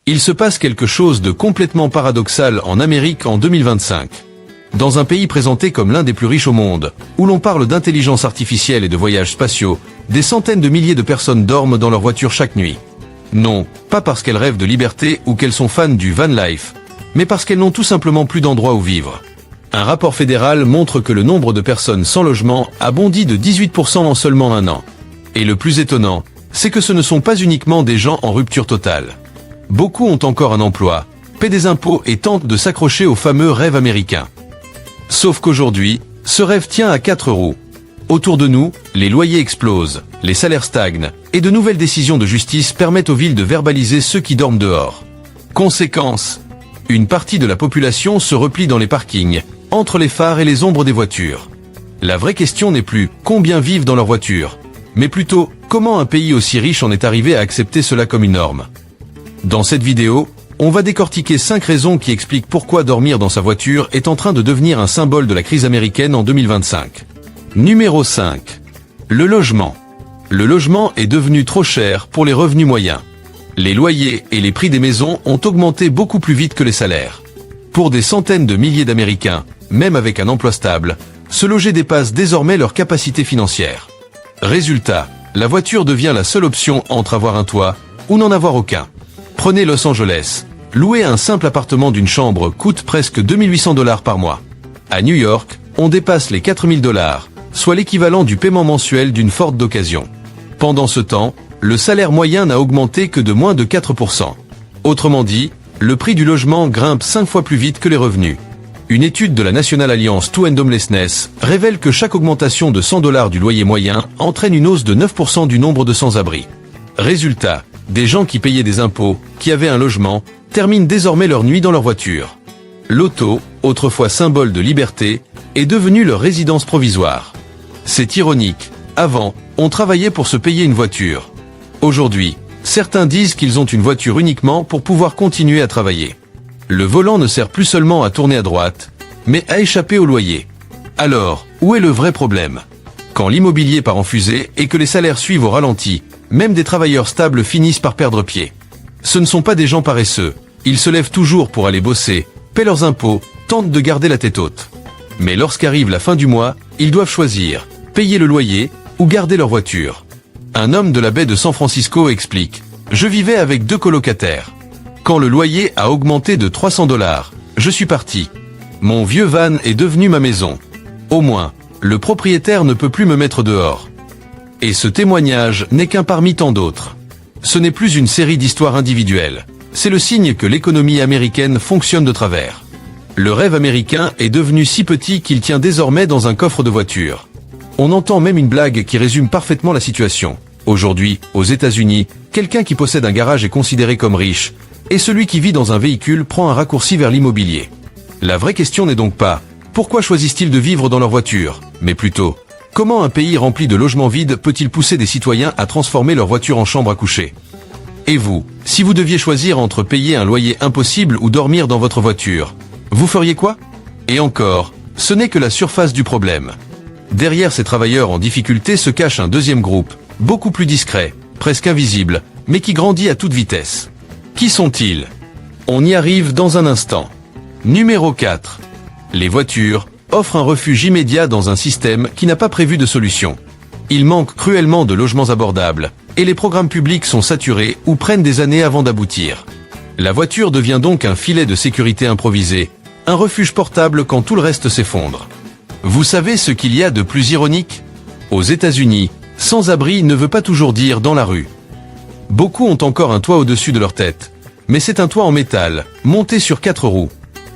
Il se passe quelque chose de complètement paradoxal en Amérique en 2025. Dans un pays présenté comme l'un des plus riches au monde, où l'on parle d'intelligence artificielle et de voyages spatiaux, des centaines de milliers de personnes dorment dans leur voiture chaque nuit. Non, pas parce qu'elles rêvent de liberté ou qu'elles sont fans du van life, mais parce qu'elles n'ont tout simplement plus d'endroit où vivre. Un rapport fédéral montre que le nombre de personnes sans logement a bondi de 18% en seulement un an. Et le plus étonnant, c'est que ce ne sont pas uniquement des gens en rupture totale. Beaucoup ont encore un emploi, paient des impôts et tentent de s'accrocher au fameux rêve américain. Sauf qu'aujourd'hui, ce rêve tient à 4 roues. Autour de nous, les loyers explosent, les salaires stagnent, et de nouvelles décisions de justice permettent aux villes de verbaliser ceux qui dorment dehors. Conséquence, une partie de la population se replie dans les parkings, entre les phares et les ombres des voitures. La vraie question n'est plus combien vivent dans leur voiture, mais plutôt comment un pays aussi riche en est arrivé à accepter cela comme une norme. Dans cette vidéo, on va décortiquer 5 raisons qui expliquent pourquoi dormir dans sa voiture est en train de devenir un symbole de la crise américaine en 2025. Numéro 5. Le logement. Le logement est devenu trop cher pour les revenus moyens. Les loyers et les prix des maisons ont augmenté beaucoup plus vite que les salaires. Pour des centaines de milliers d'Américains, même avec un emploi stable, se loger dépasse désormais leur capacité financière. Résultat, la voiture devient la seule option entre avoir un toit ou n'en avoir aucun. Prenez Los Angeles. Louer un simple appartement d'une chambre coûte presque 2800 $ par mois. À New York, on dépasse les 4000 $, soit l'équivalent du paiement mensuel d'une Ford d'occasion. Pendant ce temps, le salaire moyen n'a augmenté que de moins de 4%. Autrement dit, le prix du logement grimpe 5 fois plus vite que les revenus. Une étude de la National Alliance to End Homelessness révèle que chaque augmentation de 100 $ du loyer moyen entraîne une hausse de 9% du nombre de sans-abri. Résultat, des gens qui payaient des impôts, qui avaient un logement, terminent désormais leur nuit dans leur voiture. L'auto, autrefois symbole de liberté, est devenue leur résidence provisoire. C'est ironique. Avant, on travaillait pour se payer une voiture. Aujourd'hui, certains disent qu'ils ont une voiture uniquement pour pouvoir continuer à travailler. Le volant ne sert plus seulement à tourner à droite, mais à échapper au loyer. Alors, où est le vrai problème? Quand l'immobilier part en fusée et que les salaires suivent au ralenti, même des travailleurs stables finissent par perdre pied. Ce ne sont pas des gens paresseux, ils se lèvent toujours pour aller bosser, paient leurs impôts, tentent de garder la tête haute. Mais lorsqu'arrive la fin du mois, ils doivent choisir, payer le loyer ou garder leur voiture. Un homme de la baie de San Francisco explique « Je vivais avec 2 colocataires. Quand le loyer a augmenté de 300 $, je suis parti. Mon vieux van est devenu ma maison. Au moins, le propriétaire ne peut plus me mettre dehors. » Et ce témoignage n'est qu'un parmi tant d'autres. Ce n'est plus une série d'histoires individuelles. C'est le signe que l'économie américaine fonctionne de travers. Le rêve américain est devenu si petit qu'il tient désormais dans un coffre de voiture. On entend même une blague qui résume parfaitement la situation. Aujourd'hui, aux États-Unis, quelqu'un qui possède un garage est considéré comme riche, et celui qui vit dans un véhicule prend un raccourci vers l'immobilier. La vraie question n'est donc pas « Pourquoi choisissent-ils de vivre dans leur voiture ?», mais plutôt « Comment un pays rempli de logements vides peut-il pousser des citoyens à transformer leur voiture en chambre à coucher ?» Et vous, si vous deviez choisir entre payer un loyer impossible ou dormir dans votre voiture, vous feriez quoi? Et encore, ce n'est que la surface du problème. Derrière ces travailleurs en difficulté se cache un deuxième groupe, beaucoup plus discret, presque invisible, mais qui grandit à toute vitesse. Qui sont-ils? On y arrive dans un instant. Numéro 4. Les voitures offrent un refuge immédiat dans un système qui n'a pas prévu de solution. Il manque cruellement de logements abordables, et les programmes publics sont saturés ou prennent des années avant d'aboutir. La voiture devient donc un filet de sécurité improvisé, un refuge portable quand tout le reste s'effondre. Vous savez ce qu'il y a de plus ironique? Aux États-Unis, sans-abri ne veut pas toujours dire dans la rue. Beaucoup ont encore un toit au-dessus de leur tête, mais c'est un toit en métal, monté sur 4 roues.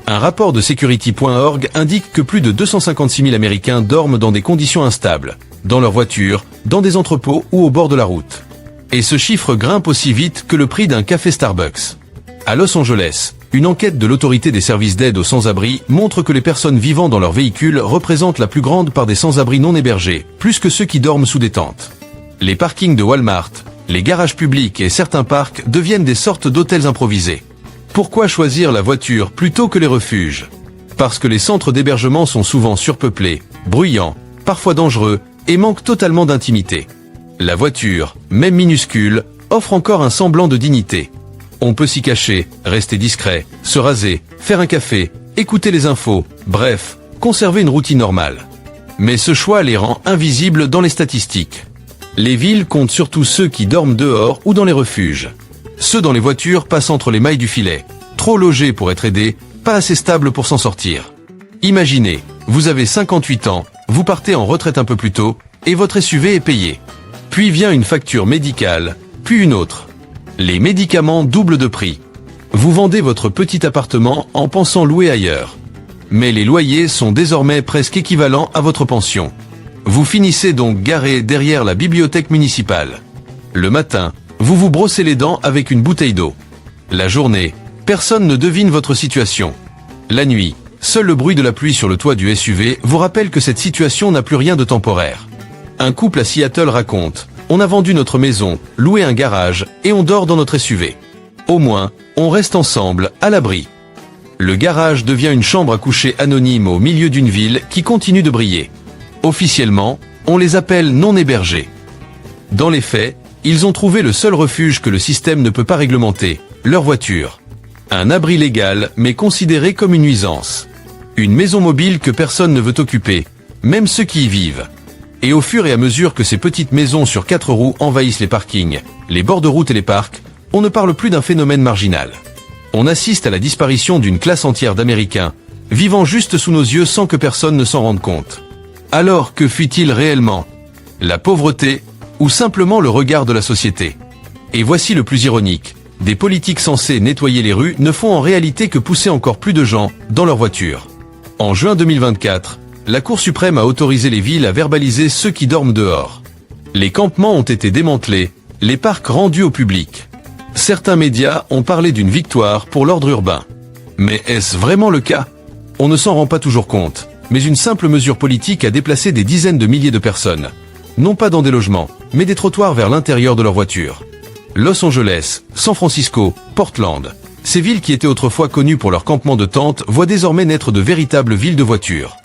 Un rapport de Security.org indique que plus de 256 000 Américains dorment dans des conditions instables, dans leur voiture, dans des entrepôts ou au bord de la route. Et ce chiffre grimpe aussi vite que le prix d'un café Starbucks. À Los Angeles, une enquête de l'autorité des services d'aide aux sans-abri montre que les personnes vivant dans leur véhicule représentent la plus grande part des sans-abri non hébergés, plus que ceux qui dorment sous des tentes. Les parkings de Walmart, les garages publics et certains parcs deviennent des sortes d'hôtels improvisés. Pourquoi choisir la voiture plutôt que les refuges? Parce que les centres d'hébergement sont souvent surpeuplés, bruyants, parfois dangereux, et manquent totalement d'intimité. La voiture, même minuscule, offre encore un semblant de dignité. On peut s'y cacher, rester discret, se raser, faire un café, écouter les infos, bref, conserver une routine normale. Mais ce choix les rend invisibles dans les statistiques. Les villes comptent surtout ceux qui dorment dehors ou dans les refuges. Ceux dans les voitures passent entre les mailles du filet. Trop logés pour être aidés, pas assez stables pour s'en sortir. Imaginez, vous avez 58 ans, vous partez en retraite un peu plus tôt, et votre SUV est payé. Puis vient une facture médicale, puis une autre. Les médicaments doublent de prix. Vous vendez votre petit appartement en pensant louer ailleurs. Mais les loyers sont désormais presque équivalents à votre pension. Vous finissez donc garé derrière la bibliothèque municipale. Le matin, vous vous brossez les dents avec une bouteille d'eau. La journée, personne ne devine votre situation. La nuit, seul le bruit de la pluie sur le toit du SUV vous rappelle que cette situation n'a plus rien de temporaire. Un couple à Seattle raconte « On a vendu notre maison, loué un garage, et on dort dans notre SUV. Au moins, on reste ensemble, à l'abri. » Le garage devient une chambre à coucher anonyme au milieu d'une ville qui continue de briller. Officiellement, on les appelle non hébergés. Dans les faits, ils ont trouvé le seul refuge que le système ne peut pas réglementer, leur voiture. Un abri légal, mais considéré comme une nuisance. Une maison mobile que personne ne veut occuper, même ceux qui y vivent. Et au fur et à mesure que ces petites maisons sur 4 roues envahissent les parkings, les bords de route et les parcs, on ne parle plus d'un phénomène marginal. On assiste à la disparition d'une classe entière d'Américains, vivant juste sous nos yeux sans que personne ne s'en rende compte. Alors que fuit-il réellement? La pauvreté, ou simplement le regard de la société? Et voici le plus ironique. Des politiques censés nettoyer les rues ne font en réalité que pousser encore plus de gens dans leur voiture. En juin 2024, la Cour suprême a autorisé les villes à verbaliser ceux qui dorment dehors. Les campements ont été démantelés, les parcs rendus au public. Certains médias ont parlé d'une victoire pour l'ordre urbain. Mais est-ce vraiment le cas? On ne s'en rend pas toujours compte, mais une simple mesure politique a déplacé des dizaines de milliers de personnes. Non pas dans des logements, mais des trottoirs vers l'intérieur de leur voiture. Los Angeles, San Francisco, Portland. Ces villes qui étaient autrefois connues pour leurs campements de tentes voient désormais naître de véritables villes de voitures.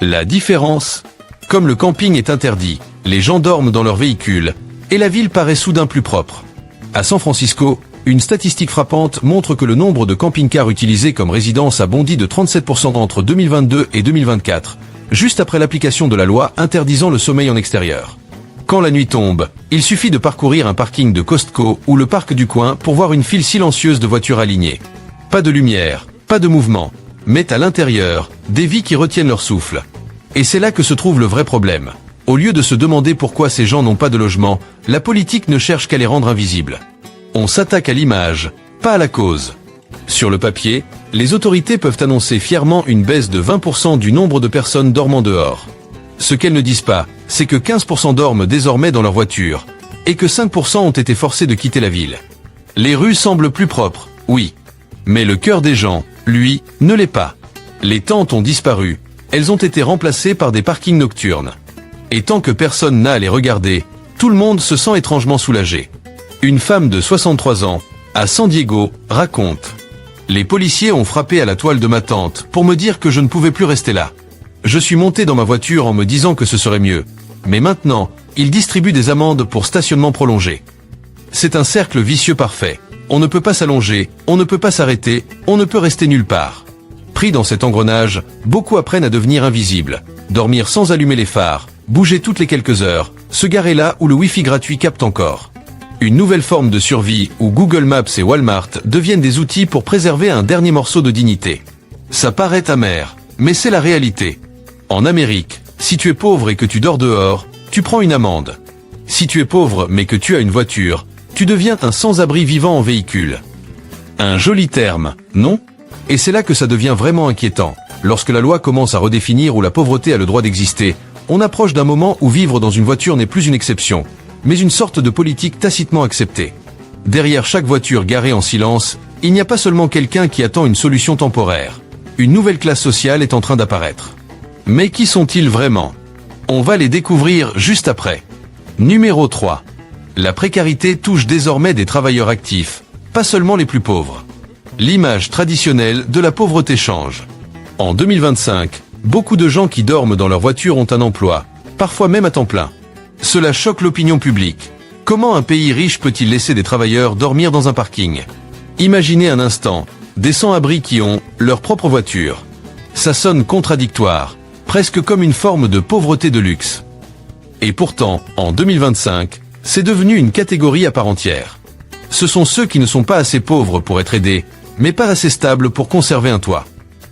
La différence? Comme le camping est interdit, les gens dorment dans leurs véhicules, et la ville paraît soudain plus propre. À San Francisco, une statistique frappante montre que le nombre de camping-cars utilisés comme résidence a bondi de 37% entre 2022 et 2024, juste après l'application de la loi interdisant le sommeil en extérieur. Quand la nuit tombe, il suffit de parcourir un parking de Costco ou le parc du coin pour voir une file silencieuse de voitures alignées. Pas de lumière, pas de mouvement, mais à l'intérieur, des vies qui retiennent leur souffle. Et c'est là que se trouve le vrai problème. Au lieu de se demander pourquoi ces gens n'ont pas de logement, la politique ne cherche qu'à les rendre invisibles. On s'attaque à l'image, pas à la cause. Sur le papier, les autorités peuvent annoncer fièrement une baisse de 20% du nombre de personnes dormant dehors. Ce qu'elles ne disent pas, c'est que 15% dorment désormais dans leur voiture, et que 5% ont été forcés de quitter la ville. Les rues semblent plus propres, oui. Mais le cœur des gens, lui, ne l'est pas. Les tentes ont disparu, elles ont été remplacées par des parkings nocturnes. Et tant que personne n'a à les regarder, tout le monde se sent étrangement soulagé. Une femme de 63 ans, à San Diego, raconte « Les policiers ont frappé à la toile de ma tente pour me dire que je ne pouvais plus rester là. Je suis monté dans ma voiture en me disant que ce serait mieux. Mais maintenant, ils distribuent des amendes pour stationnement prolongé. C'est un cercle vicieux parfait. On ne peut pas s'allonger, on ne peut pas s'arrêter, on ne peut rester nulle part. Pris dans cet engrenage, beaucoup apprennent à devenir invisibles. Dormir sans allumer les phares, bouger toutes les quelques heures, se garer là où le Wi-Fi gratuit capte encore. Une nouvelle forme de survie où Google Maps et Walmart deviennent des outils pour préserver un dernier morceau de dignité. Ça paraît amer, mais c'est la réalité. En Amérique, si tu es pauvre et que tu dors dehors, tu prends une amende. Si tu es pauvre mais que tu as une voiture, tu deviens un sans-abri vivant en véhicule. Un joli terme, non? Et c'est là que ça devient vraiment inquiétant. Lorsque la loi commence à redéfinir où la pauvreté a le droit d'exister, on approche d'un moment où vivre dans une voiture n'est plus une exception, mais une sorte de politique tacitement acceptée. Derrière chaque voiture garée en silence, il n'y a pas seulement quelqu'un qui attend une solution temporaire. Une nouvelle classe sociale est en train d'apparaître. Mais qui sont-ils vraiment? On va les découvrir juste après. Numéro 3. La précarité touche désormais des travailleurs actifs, pas seulement les plus pauvres. L'image traditionnelle de la pauvreté change. En 2025, beaucoup de gens qui dorment dans leur voiture ont un emploi, parfois même à temps plein. Cela choque l'opinion publique. Comment un pays riche peut-il laisser des travailleurs dormir dans un parking? Imaginez un instant, des sans-abri qui ont leur propre voiture. Ça sonne contradictoire, presque comme une forme de pauvreté de luxe. Et pourtant, en 2025, c'est devenu une catégorie à part entière. Ce sont ceux qui ne sont pas assez pauvres pour être aidés, mais pas assez stables pour conserver un toit.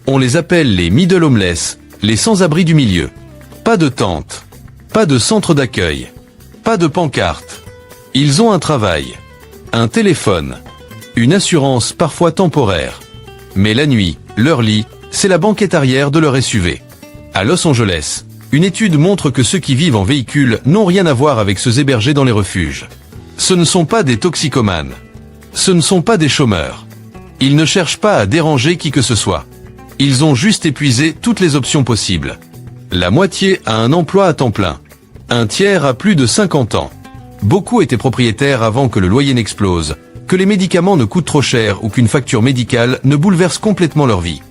On les appelle les middle homeless, les sans-abri du milieu. Pas de tente, pas de centre d'accueil, pas de pancarte. Ils ont un travail, un téléphone, une assurance parfois temporaire. Mais la nuit, leur lit, c'est la banquette arrière de leur SUV. À Los Angeles, une étude montre que ceux qui vivent en véhicule n'ont rien à voir avec ceux hébergés dans les refuges. Ce ne sont pas des toxicomanes. Ce ne sont pas des chômeurs. Ils ne cherchent pas à déranger qui que ce soit. Ils ont juste épuisé toutes les options possibles. La moitié a un emploi à temps plein. Un tiers a plus de 50 ans. Beaucoup étaient propriétaires avant que le loyer n'explose, que les médicaments ne coûtent trop cher ou qu'une facture médicale ne bouleverse complètement leur vie.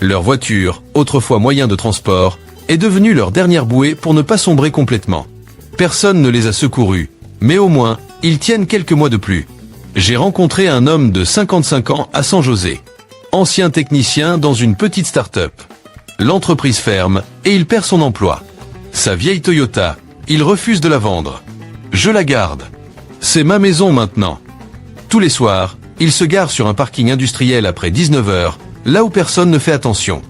Leur voiture, autrefois moyen de transport, est devenue leur dernière bouée pour ne pas sombrer complètement. Personne ne les a secourus, mais au moins, ils tiennent quelques mois de plus. J'ai rencontré un homme de 55 ans à San José. Ancien technicien dans une petite start-up. L'entreprise ferme et il perd son emploi. Sa vieille Toyota, il refuse de la vendre. Je la garde. C'est ma maison maintenant. Tous les soirs, il se gare sur un parking industriel après 19h, là où personne ne fait attention.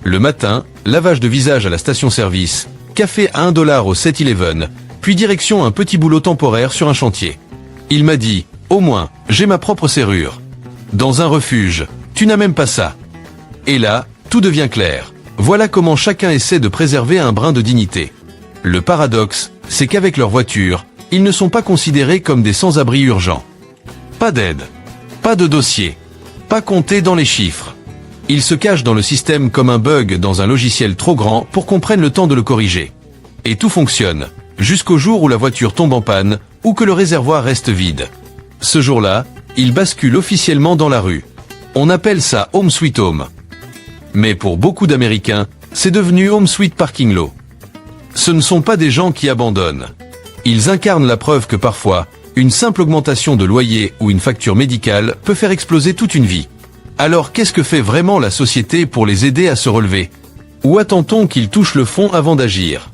Le matin, lavage de visage à la station-service, café à $1 au 7-Eleven, puis direction un petit boulot temporaire sur un chantier. Il m'a dit, au moins, j'ai ma propre serrure. Dans un refuge, tu n'as même pas ça. Et là, tout devient clair. Voilà comment chacun essaie de préserver un brin de dignité. Le paradoxe, c'est qu'avec leur voiture, ils ne sont pas considérés comme des sans-abri urgents. Pas d'aide, pas de dossier, pas compté dans les chiffres. Ils se cachent dans le système comme un bug dans un logiciel trop grand pour qu'on prenne le temps de le corriger. Et tout fonctionne, jusqu'au jour où la voiture tombe en panne ou que le réservoir reste vide. Ce jour-là, ils basculent officiellement dans la rue. On appelle ça Home Sweet Home. Mais pour beaucoup d'Américains, c'est devenu Home Sweet Parking Lot. Ce ne sont pas des gens qui abandonnent. Ils incarnent la preuve que parfois, une simple augmentation de loyer ou une facture médicale peut faire exploser toute une vie. Alors qu'est-ce que fait vraiment la société pour les aider à se relever? Ou attend-on qu'ils touchent le fond avant d'agir?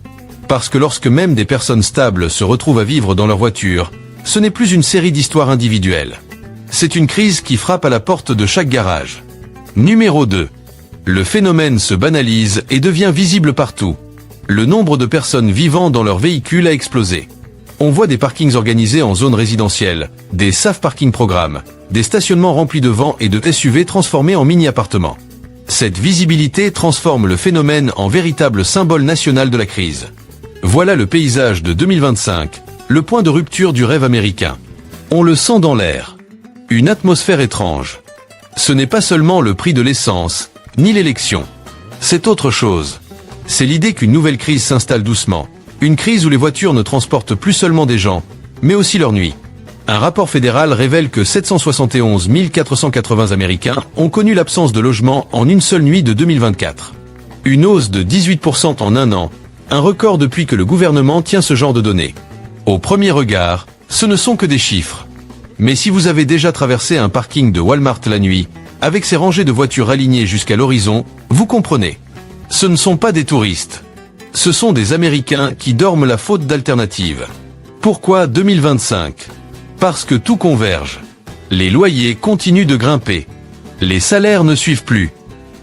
Parce que lorsque même des personnes stables se retrouvent à vivre dans leur voiture, ce n'est plus une série d'histoires individuelles. C'est une crise qui frappe à la porte de chaque garage. Numéro 2. Le phénomène se banalise et devient visible partout. Le nombre de personnes vivant dans leur véhicule a explosé. On voit des parkings organisés en zone résidentielle, des safe parking programmes, des stationnements remplis de vans et de SUV transformés en mini-appartements. Cette visibilité transforme le phénomène en véritable symbole national de la crise. Voilà le paysage de 2025, le point de rupture du rêve américain. On le sent dans l'air. Une atmosphère étrange. Ce n'est pas seulement le prix de l'essence, ni l'élection. C'est autre chose. C'est l'idée qu'une nouvelle crise s'installe doucement. Une crise où les voitures ne transportent plus seulement des gens, mais aussi leur nuit. Un rapport fédéral révèle que 771 480 Américains ont connu l'absence de logement en une seule nuit de 2024. Une hausse de 18% en un an, un record depuis que le gouvernement tient ce genre de données. Au premier regard, ce ne sont que des chiffres. Mais si vous avez déjà traversé un parking de Walmart la nuit, avec ses rangées de voitures alignées jusqu'à l'horizon, vous comprenez. Ce ne sont pas des touristes. Ce sont des Américains qui dorment la faute d'alternative. Pourquoi 2025 ? Parce que tout converge. Les loyers continuent de grimper. Les salaires ne suivent plus.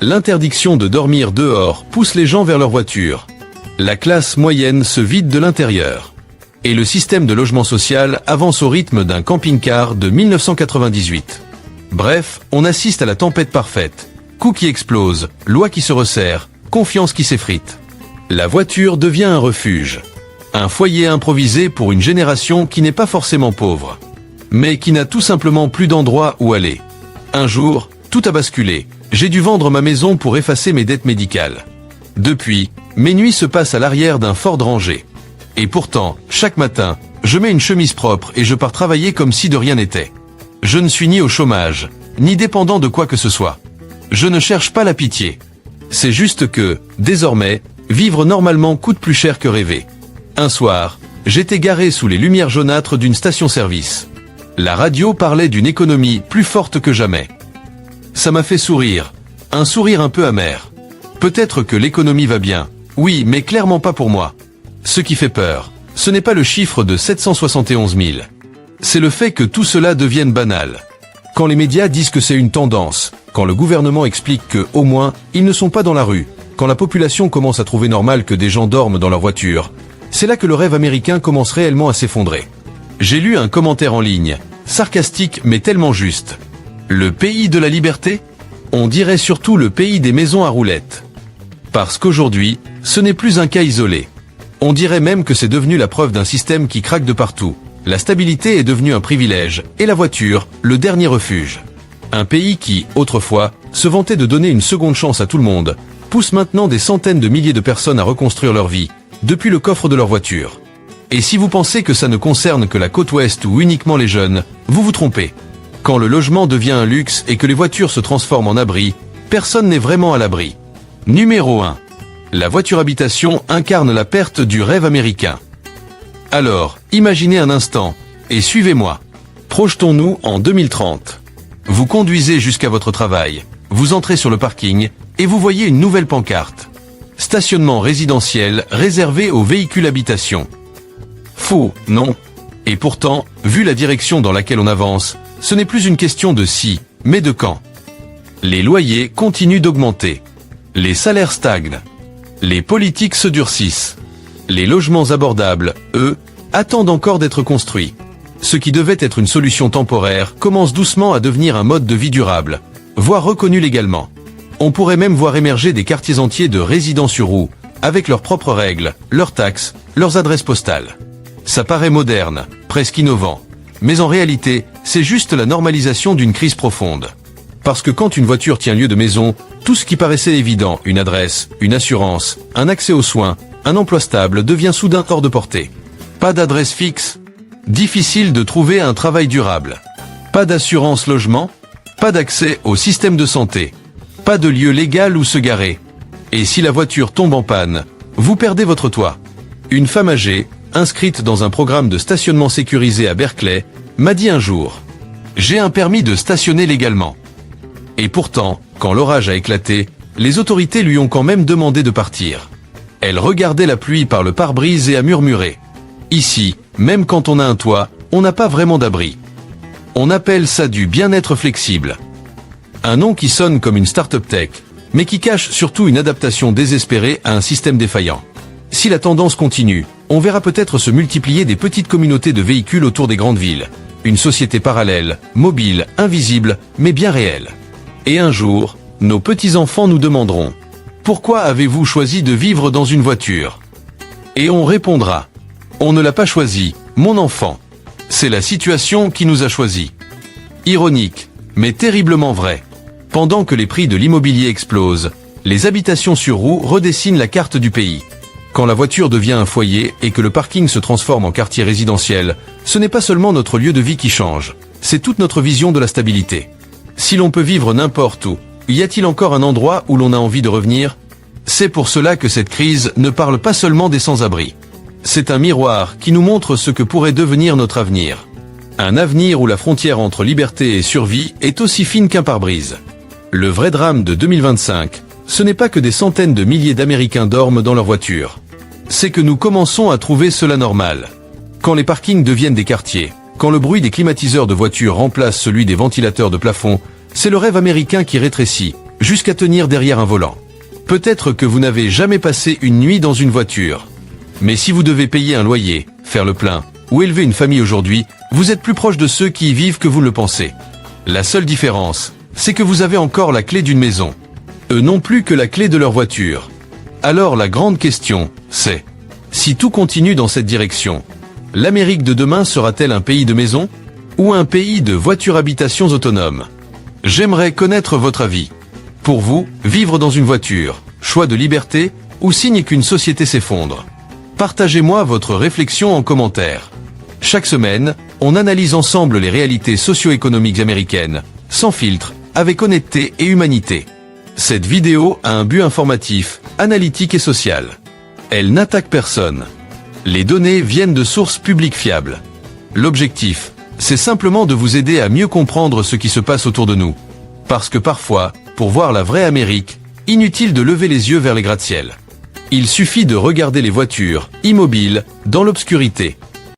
L'interdiction de dormir dehors pousse les gens vers leur voiture. La classe moyenne se vide de l'intérieur. Et le système de logement social avance au rythme d'un camping-car de 1998. Bref, on assiste à la tempête parfaite. Coûts qui explosent, loi qui se resserre, confiance qui s'effrite. La voiture devient un refuge. Un foyer improvisé pour une génération qui n'est pas forcément pauvre, mais qui n'a tout simplement plus d'endroit où aller. Un jour, tout a basculé. J'ai dû vendre ma maison pour effacer mes dettes médicales. Depuis, mes nuits se passent à l'arrière d'un Ford Ranger. Et pourtant, chaque matin, je mets une chemise propre et je pars travailler comme si de rien n'était. Je ne suis ni au chômage, ni dépendant de quoi que ce soit. Je ne cherche pas la pitié. C'est juste que, désormais, vivre normalement coûte plus cher que rêver. Un soir, j'étais garé sous les lumières jaunâtres d'une station-service. La radio parlait d'une économie plus forte que jamais. Ça m'a fait sourire. Un sourire un peu amer. Peut-être que l'économie va bien. Oui, mais clairement pas pour moi. Ce qui fait peur, ce n'est pas le chiffre de 771 000. C'est le fait que tout cela devienne banal. Quand les médias disent que c'est une tendance, quand le gouvernement explique que, au moins, ils ne sont pas dans la rue, quand la population commence à trouver normal que des gens dorment dans leur voiture, c'est là que le rêve américain commence réellement à s'effondrer. J'ai lu un commentaire en ligne, sarcastique mais tellement juste. Le pays de la liberté ? On dirait surtout le pays des maisons à roulettes. Parce qu'aujourd'hui, ce n'est plus un cas isolé. On dirait même que c'est devenu la preuve d'un système qui craque de partout. La stabilité est devenue un privilège, et la voiture, le dernier refuge. Un pays qui, autrefois, se vantait de donner une seconde chance à tout le monde, pousse maintenant des centaines de milliers de personnes à reconstruire leur vie, depuis le coffre de leur voiture. Et si vous pensez que ça ne concerne que la côte ouest ou uniquement les jeunes, vous vous trompez. Quand le logement devient un luxe et que les voitures se transforment en abri, personne n'est vraiment à l'abri. Numéro 1. La voiture habitation incarne la perte du rêve américain. Alors, imaginez un instant, et suivez-moi. Projetons-nous en 2030. Vous conduisez jusqu'à votre travail, vous entrez sur le parking, et vous voyez une nouvelle pancarte. Stationnement résidentiel réservé aux véhicules habitation. Faux, non. Et pourtant, vu la direction dans laquelle on avance, ce n'est plus une question de si, mais de quand. Les loyers continuent d'augmenter. Les salaires stagnent. Les politiques se durcissent. Les logements abordables, eux, attendent encore d'être construits. Ce qui devait être une solution temporaire commence doucement à devenir un mode de vie durable, voire reconnu légalement. On pourrait même voir émerger des quartiers entiers de résidents sur roues, avec leurs propres règles, leurs taxes, leurs adresses postales. Ça paraît moderne, presque innovant. Mais en réalité, c'est juste la normalisation d'une crise profonde. Parce que quand une voiture tient lieu de maison, tout ce qui paraissait évident, une adresse, une assurance, un accès aux soins, un emploi stable devient soudain hors de portée. Pas d'adresse fixe. Difficile de trouver un travail durable. Pas d'assurance logement. Pas d'accès au système de santé. Pas de lieu légal où se garer. Et si la voiture tombe en panne, vous perdez votre toit. Une femme âgée, inscrite dans un programme de stationnement sécurisé à Berkeley, m'a dit un jour « J'ai un permis de stationner légalement ». Et pourtant, quand l'orage a éclaté, les autorités lui ont quand même demandé de partir. Elle regardait la pluie par le pare-brise et a murmuré « Ici, même quand on a un toit, on n'a pas vraiment d'abri. On appelle ça du bien-être flexible ». Un nom qui sonne comme une start-up tech, mais qui cache surtout une adaptation désespérée à un système défaillant. Si la tendance continue, on verra peut-être se multiplier des petites communautés de véhicules autour des grandes villes. Une société parallèle, mobile, invisible, mais bien réelle. Et un jour, nos petits-enfants nous demanderont « Pourquoi avez-vous choisi de vivre dans une voiture ?» Et on répondra « On ne l'a pas choisi, mon enfant. C'est la situation qui nous a choisis. » Ironique, mais terriblement vrai. Pendant que les prix de l'immobilier explosent, les habitations sur roues redessinent la carte du pays. Quand la voiture devient un foyer et que le parking se transforme en quartier résidentiel, ce n'est pas seulement notre lieu de vie qui change, c'est toute notre vision de la stabilité. Si l'on peut vivre n'importe où, y a-t-il encore un endroit où l'on a envie de revenir ? C'est pour cela que cette crise ne parle pas seulement des sans-abri. C'est un miroir qui nous montre ce que pourrait devenir notre avenir. Un avenir où la frontière entre liberté et survie est aussi fine qu'un pare-brise. Le vrai drame de 2025, ce n'est pas que des centaines de milliers d'Américains dorment dans leur voiture. C'est que nous commençons à trouver cela normal. Quand les parkings deviennent des quartiers, quand le bruit des climatiseurs de voitures remplace celui des ventilateurs de plafond, c'est le rêve américain qui rétrécit, jusqu'à tenir derrière un volant. Peut-être que vous n'avez jamais passé une nuit dans une voiture. Mais si vous devez payer un loyer, faire le plein, ou élever une famille aujourd'hui, vous êtes plus proche de ceux qui y vivent que vous ne le pensez. La seule différence, c'est que vous avez encore la clé d'une maison. Eux non plus que la clé de leur voiture. Alors la grande question, c'est, si tout continue dans cette direction, l'Amérique de demain sera-t-elle un pays de maisons ou un pays de voitures-habitations autonomes? J'aimerais connaître votre avis. Pour vous, vivre dans une voiture, choix de liberté ou signe qu'une société s'effondre? Partagez-moi votre réflexion en commentaire. Chaque semaine, on analyse ensemble les réalités socio-économiques américaines, sans filtre, avec honnêteté et humanité. Cette vidéo a un but informatif, analytique et social. Elle n'attaque personne. Les données viennent de sources publiques fiables. L'objectif, c'est simplement de vous aider à mieux comprendre ce qui se passe autour de nous. Parce que parfois, pour voir la vraie Amérique, inutile de lever les yeux vers les gratte-ciel. Il suffit de regarder les voitures, immobiles, dans l'obscurité.